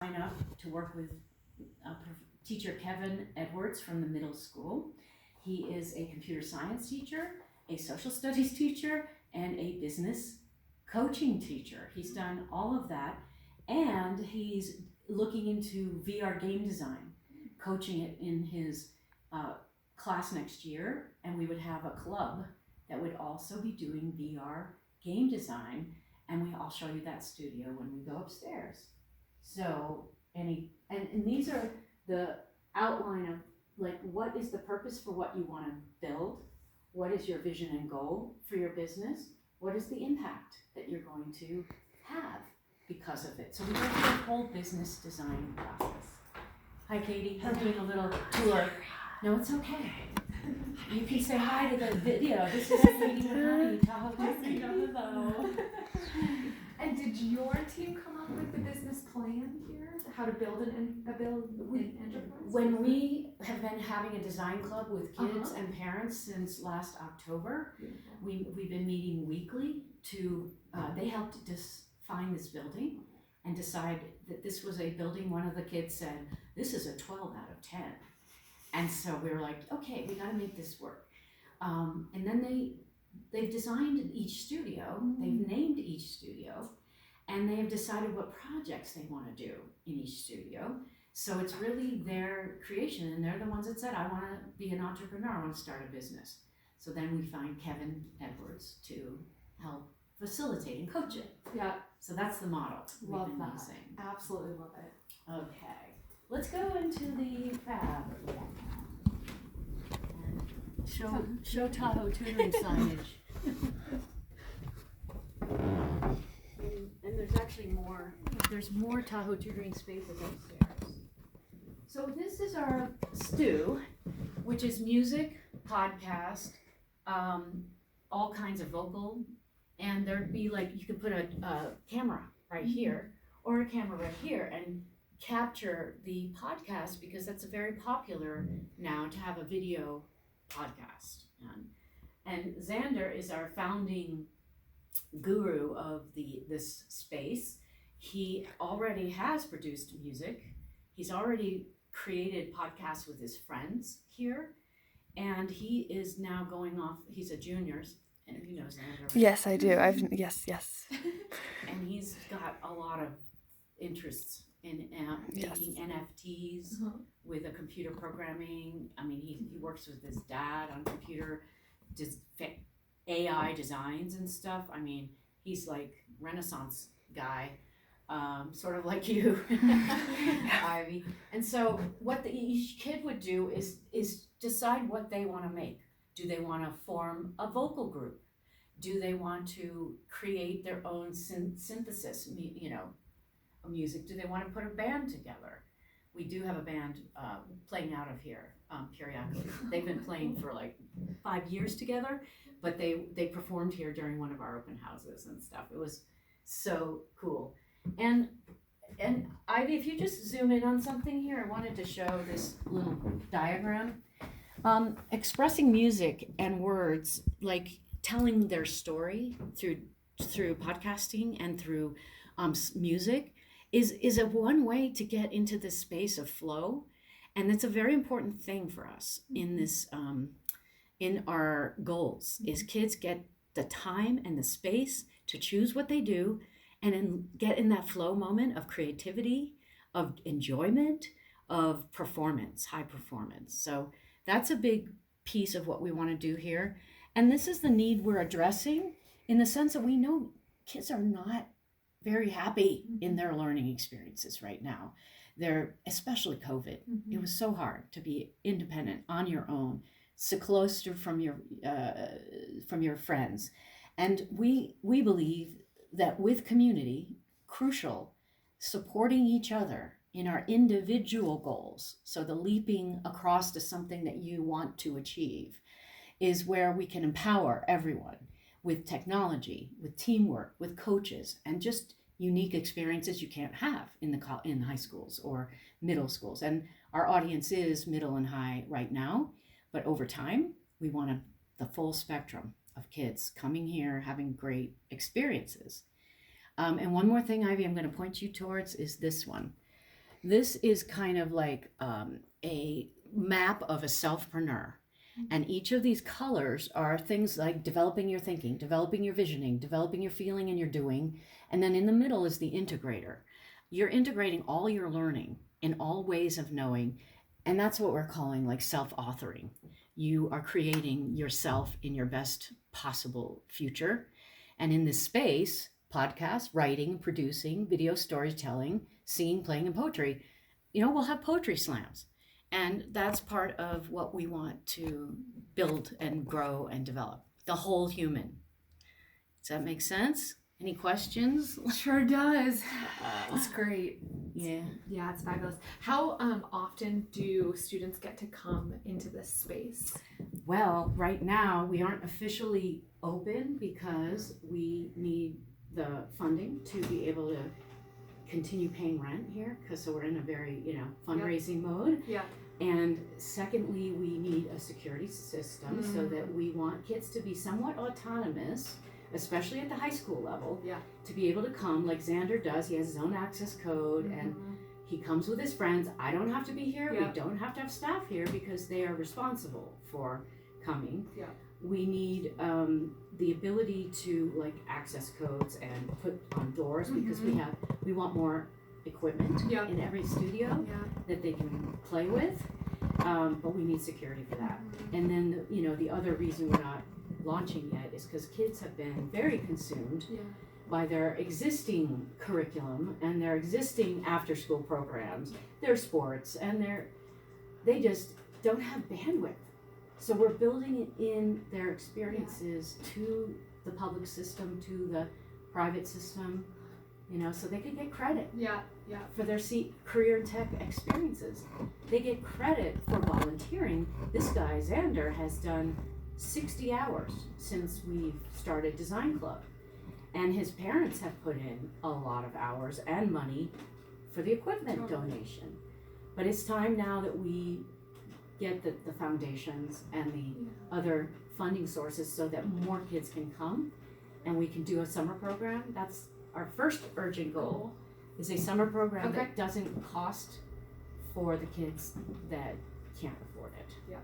sign up to work with teacher Kevin Edwards from the middle school. He is a computer science teacher, a social studies teacher, and a business coaching teacher. He's done all of that, and he's looking into VR game design, coaching it in his class next year, and we would have a club that would also be doing VR game design, and I'll show you that studio when we go upstairs. So and these are the outline of like what is the purpose for what you want to build, what is your vision and goal for your business, what is the impact that you're going to have because of it. So we go through the whole business design process. Hi Katie, I'm doing a little tour. No, it's okay. You can say hi to the video. This is Katie McCartney, Tahoe. Hello. And did your team come up with the business plan here? How to build an enterprise? When we have been having a design club with kids and parents since last October, we've been meeting weekly to, they helped find this building and decide that this was a building. One of the kids said, this is a 12 out of 10. And so we were like, okay, we gotta make this work. And then they've designed each studio, they've named each studio, and they have decided what projects they want to do in each studio. So it's really their creation, and they're the ones that said, I want to be an entrepreneur, I want to start a business. So then we find Kevin Edwards to help facilitate and coach it. Yeah. So that's the model Love that. using. Absolutely love it. Okay, let's go into the Fab Lab and show Tahoe tutoring signage. And there's actually more. There's more Tahoe tutoring spaces upstairs. So this is our stew, which is music, podcast, all kinds of vocal, and there'd be like you could put a camera right here or a camera right here and capture the podcast, because that's very popular now to have a video podcast. And Xander is our founding guru of this space. He already has produced music. He's already created podcasts with his friends here, and he is now going off. He's a junior, and you know Xander. Right? Yes, I do. Yes. And he's got a lot of interests in making NFTs with a computer programming. I mean, he works with his dad on computer AI designs and stuff. I mean, he's like Renaissance guy, sort of like you, Ivy. And so what each kid would do is decide what they want to make. Do they want to form a vocal group? Do they want to create their own synthesis, music? Do they want to put a band together? We do have a band playing out of here periodically. They've been playing for like 5 years together, but they performed here during one of our open houses and stuff. It was so cool. And Ivy, if you just zoom in on something here, I wanted to show this little diagram. Expressing music and words, like telling their story through podcasting and through music is a one way to get into this space of flow. And it's a very important thing for us in this in our goals, is kids get the time and the space to choose what they do and then get in that flow moment of creativity, of enjoyment, of performance, high performance. So that's a big piece of what we want to do here. And this is the need we're addressing, in the sense that we know kids are not very happy in their learning experiences right now. They're, especially COVID, it was so hard to be independent on your own, so close from your friends. And we believe that with community, crucial, supporting each other in our individual goals, so the leaping across to something that you want to achieve, is where we can empower everyone with technology, with teamwork, with coaches, and just unique experiences you can't have in high schools or middle schools. And our audience is middle and high right now, but over time, we want the full spectrum of kids coming here, having great experiences. And one more thing, Ivy, I'm going to point you towards is this one. This is kind of like a map of a selfpreneur. And each of these colors are things like developing your thinking, developing your visioning, developing your feeling and your doing. And then in the middle is the integrator. You're integrating all your learning in all ways of knowing. And that's what we're calling like self-authoring. You are creating yourself in your best possible future. And in this space, podcast, writing, producing, video storytelling, singing, playing, and poetry, we'll have poetry slams. And that's part of what we want to build and grow and develop. The whole human. Does that make sense? Any questions? Sure does. It's great. Yeah. Yeah, it's fabulous. How often do students get to come into this space? Well, right now we aren't officially open because we need the funding to be able to continue paying rent here, because so we're in a very fundraising mode. Yeah. And secondly, we need a security system so that we want kids to be somewhat autonomous, especially at the high school level. Yeah. To be able to come like Xander does. He has his own access code and he comes with his friends. I don't have to be here. Yeah. We don't have to have staff here because they are responsible for coming. Yeah. We need the ability to like access codes and put on doors because we want more equipment in every studio that they can play with, but we need security for that. And then the other reason we're not launching yet is because kids have been very consumed by their existing curriculum and their existing after school programs, their sports, and they just don't have bandwidth. So we're building in their experiences to the public system, to the private system, so they could get credit for their career and tech experiences. They get credit for volunteering. This guy, Xander, has done 60 hours since we've started Design Club. And his parents have put in a lot of hours and money for the equipment donation. But it's time now that we get the foundations and the other funding sources so that more kids can come and we can do a summer program. That's our first urgent goal, is a summer program that doesn't cost for the kids that can't afford it. Yeah.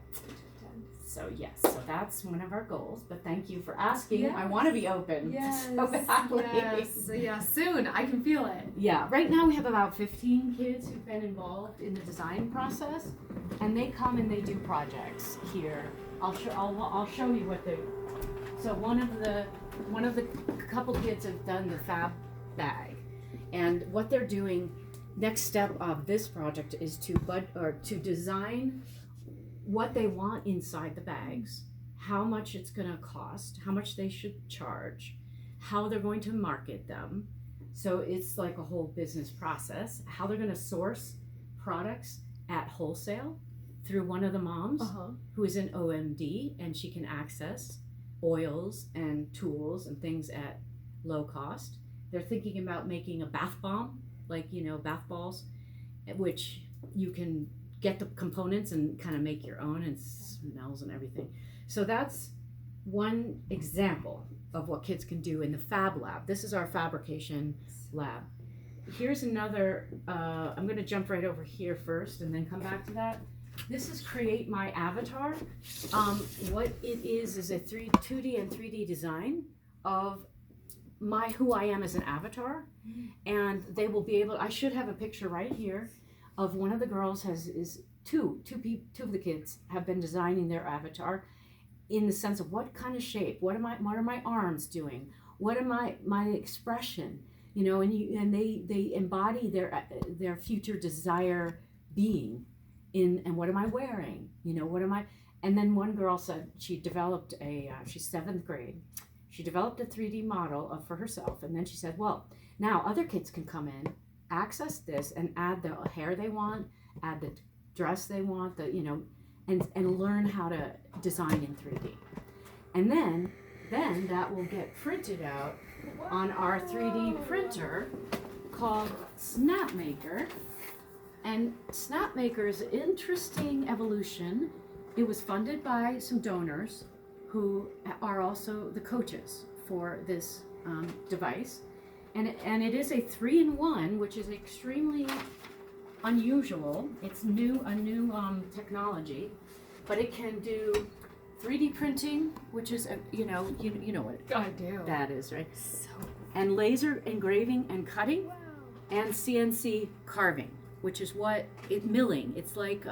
So yes, so that's one of our goals, but thank you for asking. Yes. I want to be open. Yes, so badly. yes, yeah, soon, I can feel it. Yeah, right now we have about 15 kids who've been involved in the design process, and they come and they do projects here. I'll show you what they. So one of the couple kids have done the Fab bag, and what they're doing. Next step of this project is to design what they want inside the bags, how much it's going to cost, how much they should charge, how they're going to market them. So it's like a whole business process, how they're going to source products at wholesale through one of the moms who is in OMD, and she can access oils and tools and things at low cost. They're thinking about making a bath bomb, like, bath balls, which you can get the components and kind of make your own, and smells and everything. So that's one example of what kids can do in the Fab Lab. This is our fabrication lab. Here's another, I'm going to jump right over here first and then come back to that. This is Create My Avatar. What it is a 2D and 3D design of who I am as an avatar, and they will be able, I should have a picture right here of one of the girls two of the kids have been designing their avatar in the sense of what kind of shape, what are my arms doing, what am my expression, and they embody their future desire being and what am I wearing, and then one girl said she developed she's 7th grade, she developed a 3D model for herself, and then she said, well, now other kids can come in, access this, and add the hair they want, add the dress they want, and learn how to design in 3D. And then that will get printed out on our 3D printer called Snapmaker. And Snapmaker is an interesting evolution. It was funded by some donors who are also the coaches for this device. And it is a 3-in-1, which is extremely unusual. It's a new technology, but it can do 3D printing, which is you know what I do. that is, right? So And laser engraving and cutting, wow. and CNC carving, which is what milling. It's like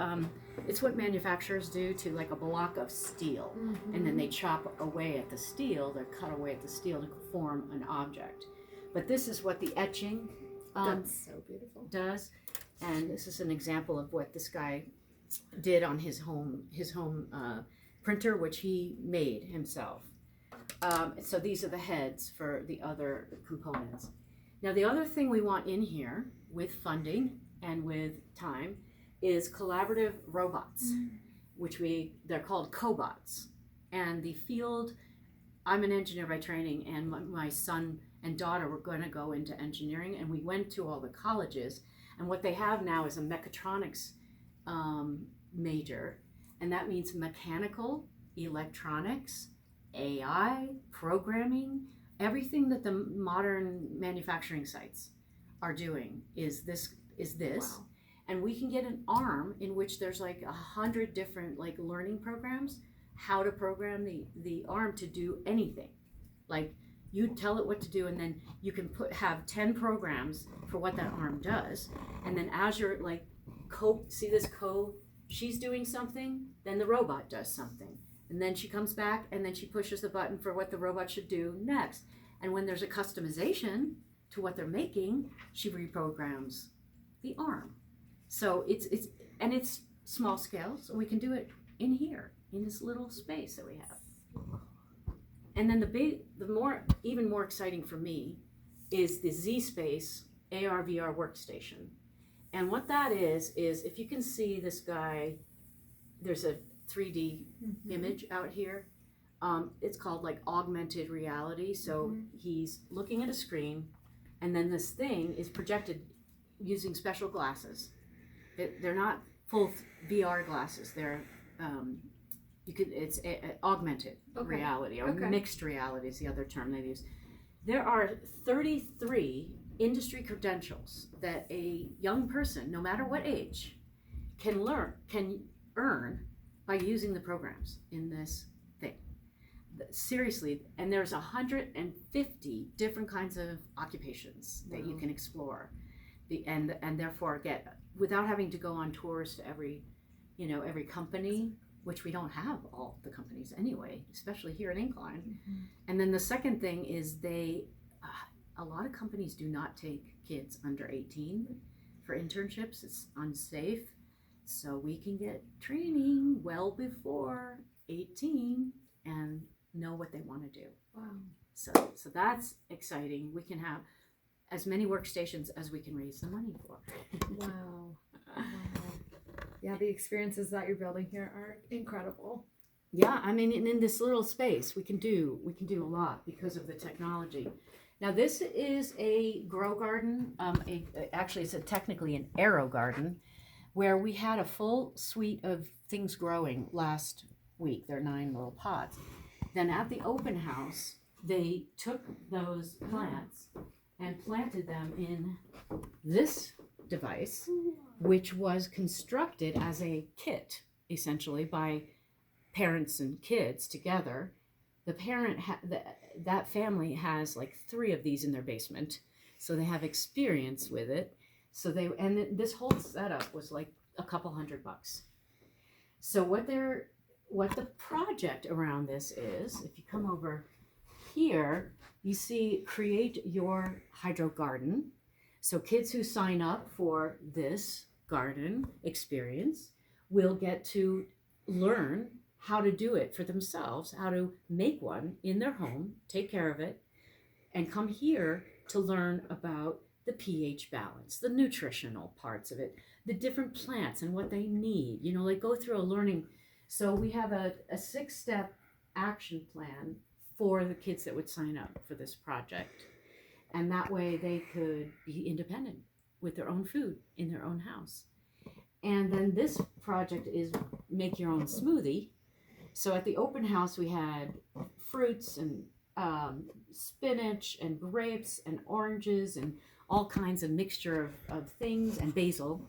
it's what manufacturers do to like a block of steel, and then they chop away at the steel. They cut away at the steel to form an object. But this is what the etching That's so beautiful. does, and this is an example of what this guy did on his home printer, which he made himself. So these are the heads for the other components. Now the other thing we want in here with funding and with time is collaborative robots, which they're called cobots. And the field, I'm an engineer by training, and my son and daughter were going to go into engineering, and we went to all the colleges, and what they have now is a mechatronics major, and that means mechanical, electronics, AI, programming, everything that the modern manufacturing sites are doing is this. Wow. And we can get an arm in which there's like 100 different like learning programs, how to program the arm to do anything. Like you tell it what to do, and then you can have 10 programs for what that arm does, and then as you're like she's doing something, then the robot does something, and then she comes back and then she pushes the button for what the robot should do next. And when there's a customization to what they're making, she reprograms the arm. So it's small scale, so we can do it in here in this little space that we have. And then even more exciting for me is the Z Space AR VR workstation. And what that is if you can see this guy, there's a 3D image out here. It's called like augmented reality. So he's looking at a screen, and then this thing is projected using special glasses. They're not full VR glasses. They're it's augmented reality, or mixed reality is the other term they use. There are 33 industry credentials that a young person, no matter what age, can earn by using the programs in this thing. Seriously, and there's 150 different kinds of occupations that you can explore, and therefore get without having to go on tours to every company, which we don't have all the companies anyway, especially here at Incline. And then the second thing is a lot of companies do not take kids under 18 for internships. It's unsafe. So we can get training well before 18 and know what they want to do. Wow. So that's exciting. We can have as many workstations as we can raise the money for. Wow. Yeah, the experiences that you're building here are incredible. Yeah, I mean, in this little space, we can do a lot because of the technology. Now, this is a grow garden. Actually, it's technically an aero garden, where we had a full suite of things growing last week. There are 9 little pots. Then at the open house, they took those plants and planted them in this device, which was constructed as a kit, essentially, by parents and kids together. The parent, that family has like 3 of these in their basement, so they have experience with it. So this whole setup was like a couple $100. So what the project around this is, if you come over here, you see create your hydro garden. So kids who sign up for this garden experience will get to learn how to do it for themselves, how to make one in their home, take care of it, and come here to learn about the pH balance, the nutritional parts of it, the different plants and what they need, like go through a learning. So we have a 6-step action plan for the kids that would sign up for this project. And that way they could be independent with their own food in their own house. And then this project is make your own smoothie. So at the open house, we had fruits and spinach and grapes and oranges and all kinds of mixture of things, and basil.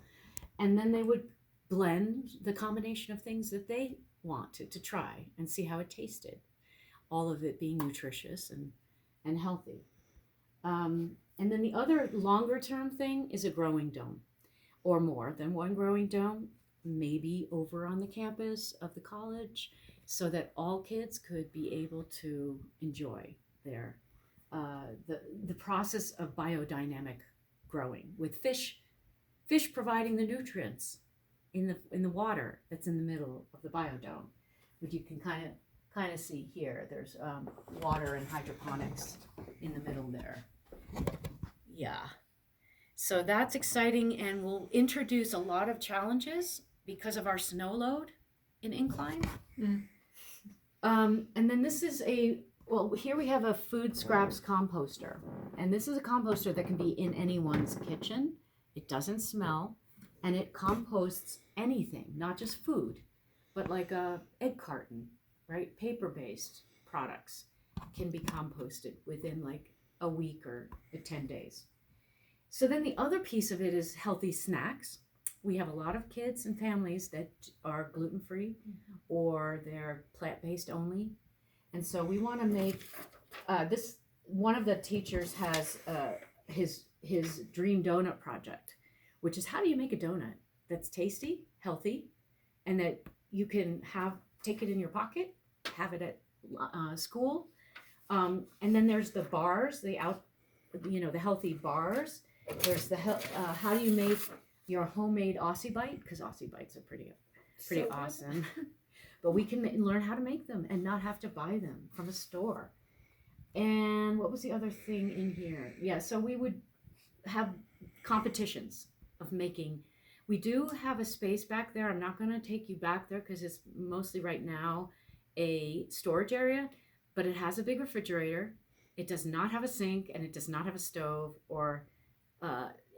And then they would blend the combination of things that they wanted to try and see how it tasted, all of it being nutritious and healthy. And then the other longer term thing is a growing dome, or more than one growing dome, maybe over on the campus of the college, so that all kids could be able to enjoy their the process of biodynamic growing, with fish providing the nutrients in the water that's in the middle of the biodome, which you can kind of see here. There's water and hydroponics in the middle there. Yeah. So that's exciting, and we'll introduce a lot of challenges because of our snow load in Incline. And then this is here we have a food scraps composter. And this is a composter that can be in anyone's kitchen. It doesn't smell, and it composts anything, not just food, but like a egg carton, right? Paper-based products can be composted within like a week or 10 days. So then the other piece of it is healthy snacks. We have a lot of kids and families that are gluten-free or they're plant-based only. And so we want to make this, one of the teachers has his dream donut project, which is how do you make a donut that's tasty, healthy, and that you can take it in your pocket, have it at school. And then there's the bars, the healthy bars. There's the how do you make your homemade Aussie Bite, because Aussie Bites are pretty so awesome. But we can learn how to make them and not have to buy them from a store. And what was the other thing in here? Yeah, so we would have competitions of making. We do have a space back there. I'm not going to take you back there because it's mostly right now a storage area, but it has a big refrigerator. It does not have a sink, and it does not have a stove or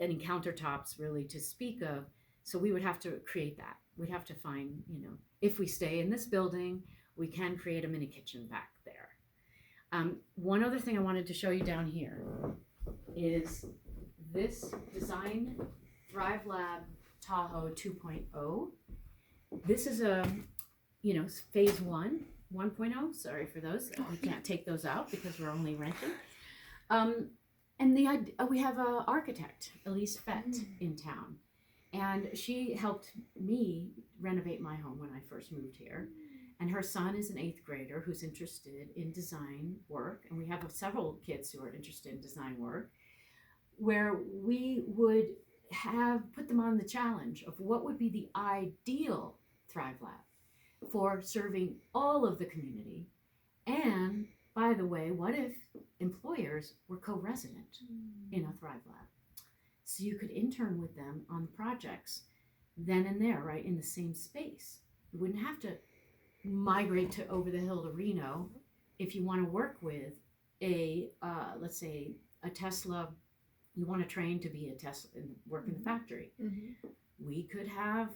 any countertops really to speak of. So we would have to create that. We'd have to find, if we stay in this building, we can create a mini kitchen back there. One other thing I wanted to show you down here is this Design Thrive Lab Tahoe 2.0. This is a, phase 1.0. Sorry for those. We can't take those out because we're only renting. And we have an architect, Elise Fett, in town. And she helped me renovate my home when I first moved here. And her son is an 8th grader who's interested in design work. And we have several kids who are interested in design work, where we would put them on the challenge of what would be the ideal Thrive Lab for serving all of the community. And by the way, what if employers were co-resident in a Thrive Lab? So you could intern with them on projects then and there, right, in the same space. You wouldn't have to migrate to over the hill to Reno if you want to work with let's say a Tesla. You want to train to be a Tesla and work in the factory. We could have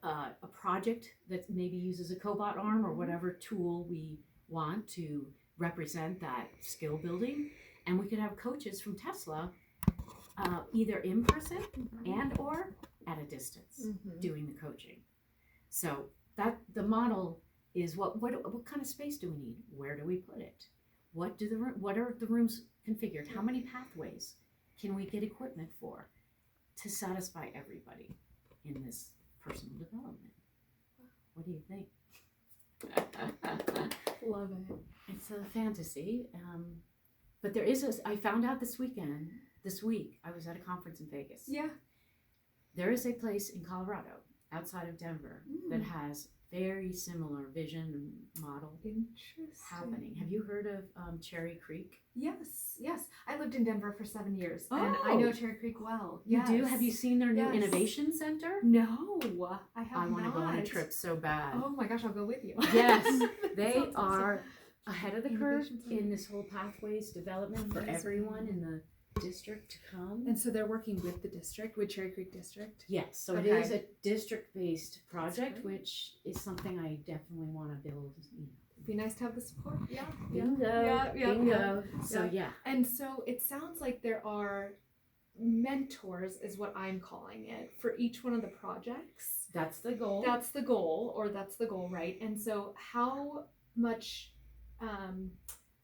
a project that maybe uses a cobot arm or whatever tool we want to represent that skill building, and we could have coaches from Tesla either in person and or at a distance doing the coaching. So that the model is what kind of space do we need? Where do we put it? What are the rooms configured? How many pathways can we get equipment for to satisfy everybody in this personal development? What do you think? Love it. It's a fantasy, but there is I found out this week, I was at a conference in Vegas. Yeah. There is a place in Colorado, outside of Denver, that has very similar vision and model happening. Have you heard of Cherry Creek? Yes. I lived in Denver for 7 years, and I know Cherry Creek well. You do? Have you seen their new innovation center? No, I have not. I want to go on a trip so bad. Oh my gosh, I'll go with you. Yes, they are ahead of the curve in this whole pathways development for everyone in the district to come. And so they're working with the district, with Cherry Creek District? Yes, so it is a district-based project, which is something I definitely want to build. Be nice to have the support. Yeah. Bingo. So yeah. And so it sounds like there are mentors is what I'm calling it for each one of the projects. That's the goal. That's the goal, right? And so how much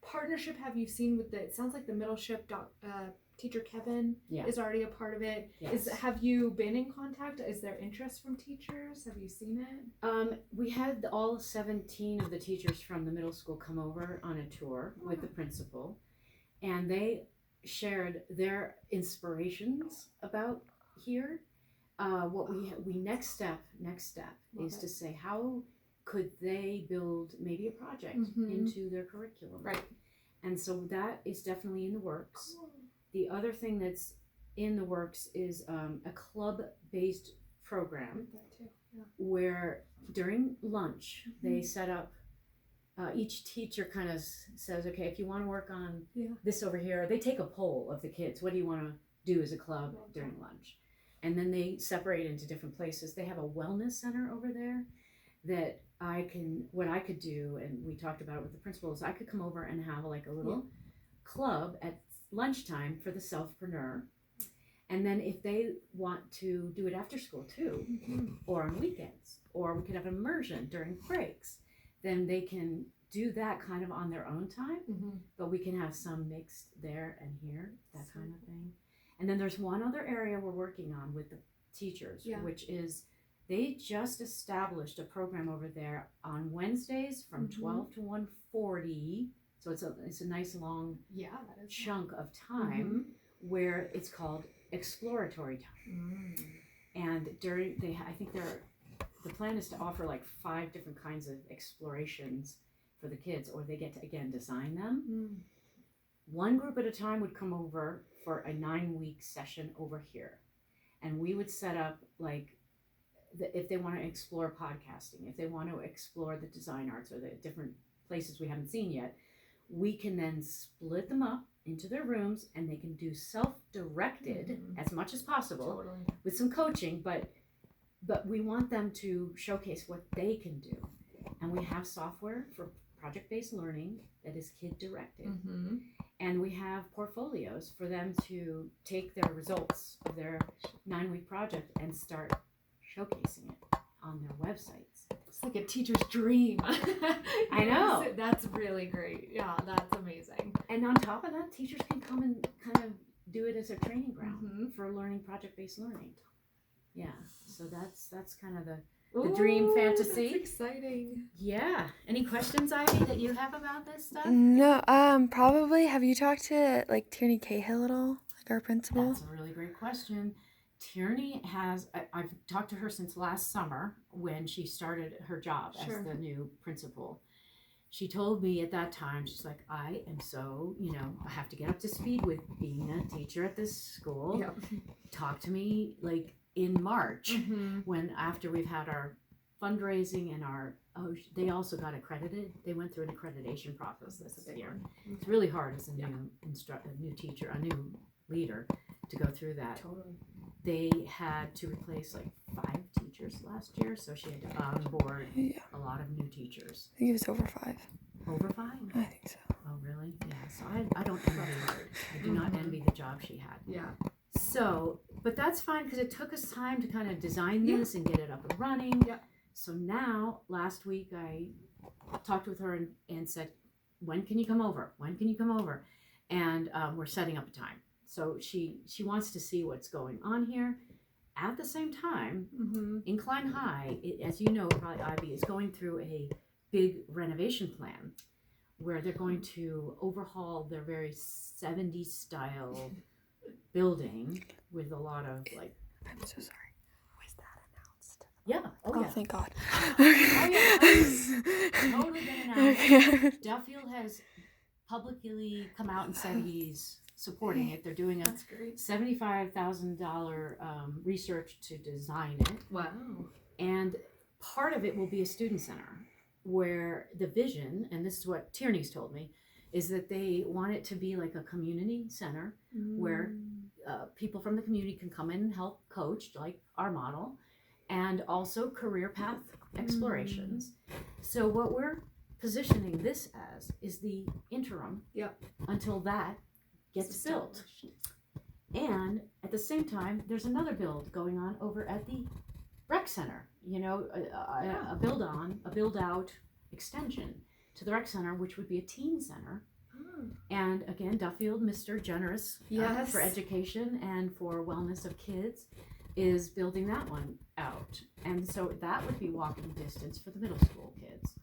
partnership have you seen with it sounds like the middleship teacher Kevin is already a part of it. Yes. Have you been in contact? Is there interest from teachers? Have you seen it? We had all 17 of the teachers from the middle school come over on a tour with the principal, and they shared their inspirations about here. What we next step is to say, how could they build maybe a project into their curriculum? Right. And so that is definitely in the works. The other thing that's in the works is a club-based program where during lunch they set up, each teacher kind of says, okay, if you want to work on this over here, they take a poll of the kids. What do you want to do as a club during lunch? And then they separate into different places. They have a wellness center over there that what I could do, and we talked about it with the principals, I could come over and have like a little club at lunchtime for the self-preneur. And then if they want to do it after school too, or on weekends, or we could have immersion during breaks, then they can do that kind of on their own time, but we can have some mixed there and here, that kind of thing. And then there's one other area we're working on with the teachers, which is they just established a program over there on Wednesdays from 12 to 1:40. So it's a nice long chunk of time where it's called exploratory time. And I think the plan is to offer like 5 different kinds of explorations for the kids, or they get to again design them. One group at a time would come over for a 9-week session over here, and we would set up like if they want to explore podcasting, if they want to explore the design arts or the different places we haven't seen yet, we can then split them up into their rooms, and they can do self-directed as much as possible with some coaching, but we want them to showcase what they can do. And we have software for project-based learning that is kid-directed. And we have portfolios for them to take their results of their 9-week project and start showcasing it on their websites. It's like a teacher's dream. I know. That's really great. Yeah, that's amazing. And on top of that, teachers can come and kind of do it as a training ground for learning project-based learning. Yeah, so that's kind of the dream fantasy. That's exciting. Yeah. Any questions, Ivy, that you have about this stuff? No, probably. Have you talked to like Tierney Cahill at all, like our principal? That's a really great question. Tierney I've talked to her since last summer when she started her job as the new principal. She told me at that time, she's like, I am so, I have to get up to speed with being a teacher at this school. Talk to me like in March when after we've had our fundraising and they also got accredited. They went through an accreditation process this year. It's really hard as a new teacher, a new leader to go through that. Totally. They had to replace like 5 teachers last year, so she had to onboard a lot of new teachers. I think it was over 5. Over 5? I think so. Oh, really? Yeah. So I don't envy her. I do not envy the job she had. Yeah. So, but that's fine because it took us time to kind of design this and get it up and running. Yeah. So now, last week I talked with her and said, when can you come over? When can you come over? And we're setting up a time. So she wants to see what's going on here. At the same time, Incline High, as you know, probably Ivy, is going through a big renovation plan where they're going to overhaul their very 70s style building with a lot of like. I'm so sorry. Was that announced? Yeah. Oh, thank God. Totally been announced. Duffield has publicly come out and said he's supporting it. They're doing a $75,000 research to design it. Wow. And part of it will be a student center where the vision, and this is what Tierney's told me, is that they want it to be like a community center where people from the community can come in and help coach, like our model, and also career path explorations. So what we're positioning this as is the interim until that gets built. And at the same time, there's another build going on over at the rec center, a build out extension to the rec center, which would be a teen center. And again, Duffield, Mr. Generous for education and for wellness of kids, is building that one out. And so that would be walking distance for the middle school kids.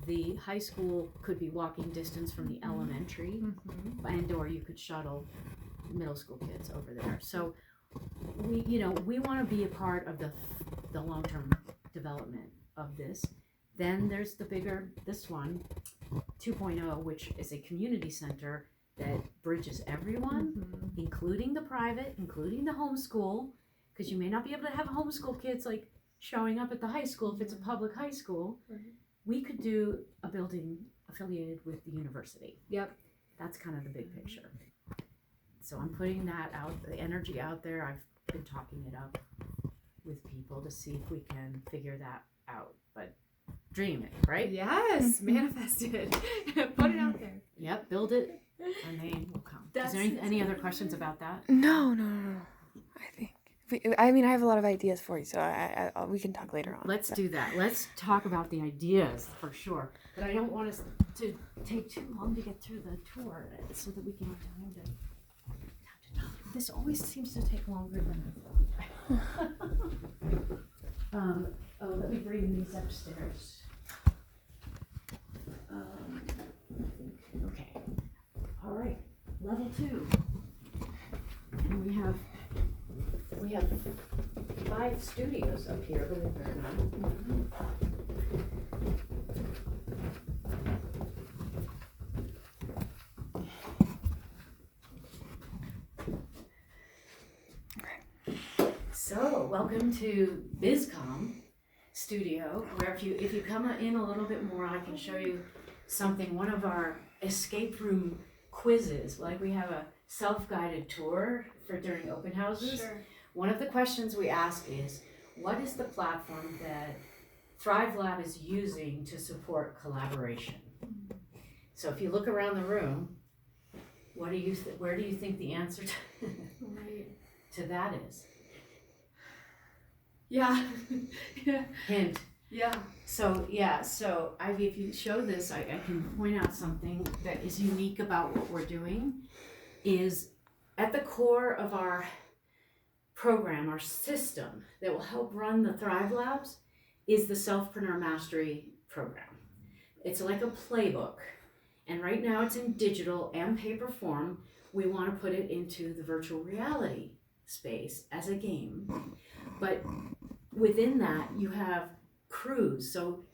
The high school could be walking distance from the elementary, and or you could shuttle middle school kids over there. So we want to be a part of the long-term development of this. Then there's this one, 2.0, which is a community center that bridges everyone, including the private, including the homeschool, because you may not be able to have homeschool kids like showing up at the high school if it's a public high school. We could do a building affiliated with the university. Yep. That's kind of the big picture. So I'm putting that out, the energy out there. I've been talking it up with people to see if we can figure that out. But dream it, right? Yes, manifest it. Put it out there. Yep, build it, and they will come. Is there any other questions about that? No. I think. I mean, I have a lot of ideas for you, so we can talk later on. Let's do that. Let's talk about the ideas for sure. But I don't want us to take too long to get through the tour, so that we can have time to talk. This always seems to take longer than I thought. Let me bring these upstairs. Okay. All right. Level 2. And we have 5 studios up here, believe it or not. So, welcome to BizCom Studio, where if you come in a little bit more, I can show you something. One of our escape room quizzes, like we have a self-guided tour for during open houses. Sure. One of the questions we ask is, what is the platform that Fab Lab is using to support collaboration? So if you look around the room, where do you think the answer to that is? Yeah. Hint. Yeah. So Ivy, if you show this, I can point out something that is unique about what we're doing. Is at the core of our program, our system that will help run the Thrive Labs, is the Selfpreneur Mastery Program. It's like a playbook, and right now it's in digital and paper form. We want to put it into the virtual reality space as a game, but within that you have crews. So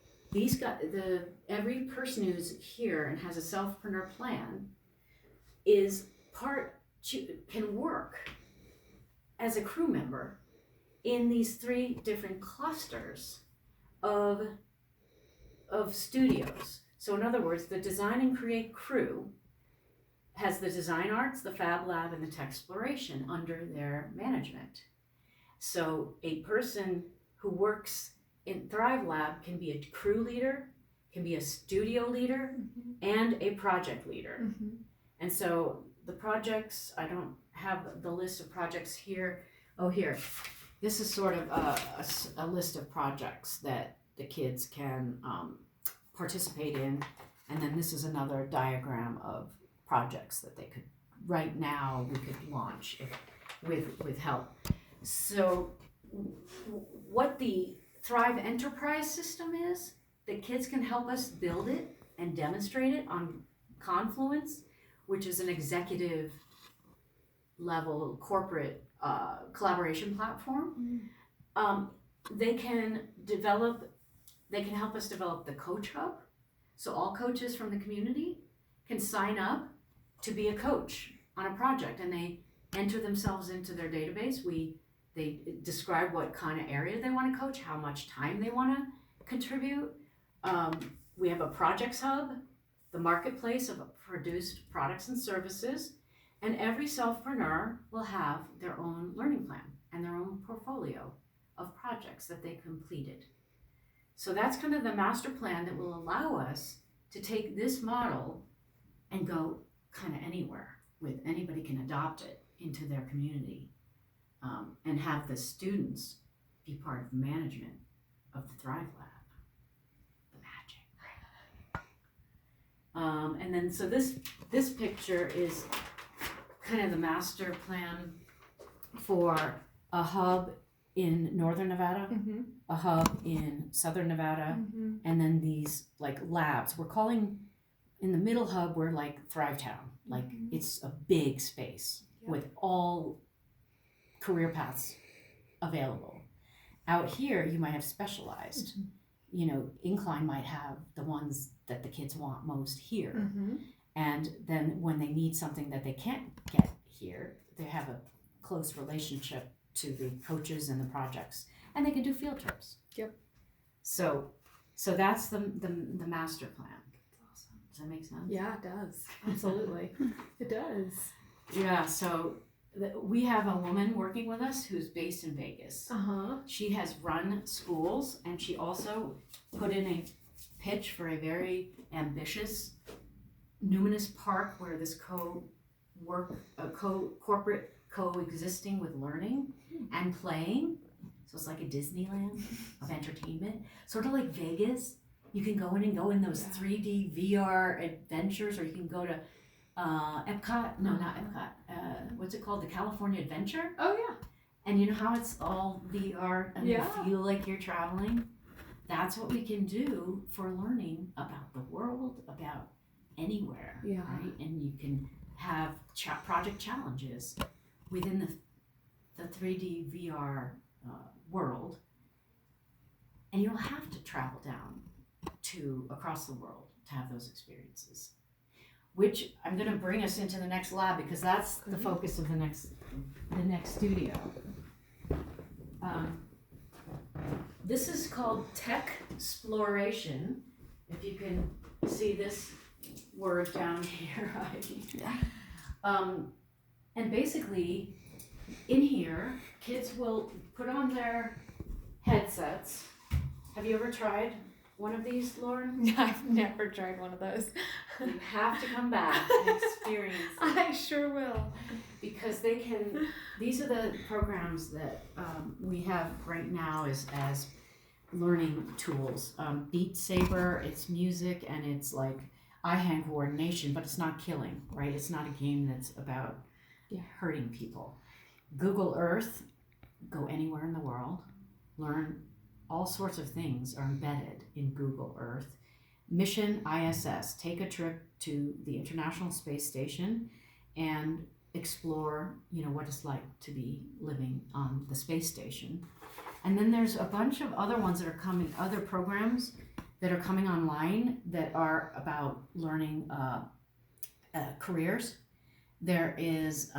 every person who's here and has a selfpreneur plan can work as a crew member in these 3 different clusters of studios. So in other words, the design and create crew has the design arts, the Fab Lab, and the tech exploration under their management. So a person who works in Thrive Lab can be a crew leader, can be a studio leader, and a project leader. And so the projects, I don't have the list of projects here. Oh, here. This is sort of a list of projects that the kids can participate in. And then this is another diagram of projects that they could, right now, we could launch with help. So what the Thrive Enterprise system is, the kids can help us build it and demonstrate it on Confluence, which is an executive level corporate collaboration platform. They can help us develop the Coach Hub. So all coaches from the community can sign up to be a coach on a project, and they enter themselves into their database. They describe what kind of area they want to coach, how much time they want to contribute. We have a projects hub, the marketplace of produced products and services, and every selfpreneur will have their own learning plan and their own portfolio of projects that they completed. So that's kind of the master plan that will allow us to take this model and go kind of anywhere with anybody can adopt it into their community, and have the students be part of management of the Thrive Lab. The magic. And then so this picture is kind of the master plan for a hub in northern Nevada, a hub in southern Nevada, and then these like labs. We're calling in the middle hub, we're like Thrive Town. Like it's a big space with all career paths available. Out here, you might have specialized. You know, Incline might have the ones that the kids want most here. And then when they need something that they can't get here, they have a close relationship to the coaches and the projects, and they can do field trips. So that's the master plan. Awesome. Does that make sense? Yeah, it does. Absolutely. It does. Yeah, so we have a woman working with us who's based in Vegas. She has run schools, and she also put in a pitch for a very ambitious numinous park where this corporate coexisting with learning and playing. So it's like a Disneyland of entertainment, sort of like Vegas. You can go in those 3D VR adventures, or you can go to Epcot. No, not Epcot. What's it called? The California Adventure. Oh yeah. And you know how it's all VR and you feel like you're traveling? That's what we can do for learning about the world, about anywhere, right? And you can have project challenges within the 3D VR world, and you don't have to travel down to across the world to have those experiences. Which I'm going to bring us into the next lab, because that's the focus of the next studio. This is called Tech Exploration. If you can see this word down here, and basically in here, kids will put on their headsets. Have you ever tried one of these, Lauren? I've never tried one of those. You have to come back and experience it. I sure will. Because these are the programs that we have right now as learning tools. Beat Saber, it's music and it's like eye-hand coordination, but it's not killing, right? It's not a game that's about hurting people. Google Earth, go anywhere in the world, learn all sorts of things are embedded in Google Earth. Mission ISS, take a trip to the International Space Station and explore, what it's like to be living on the space station. And then there's a bunch of other ones that are coming, other programs that are coming online that are about learning careers. There is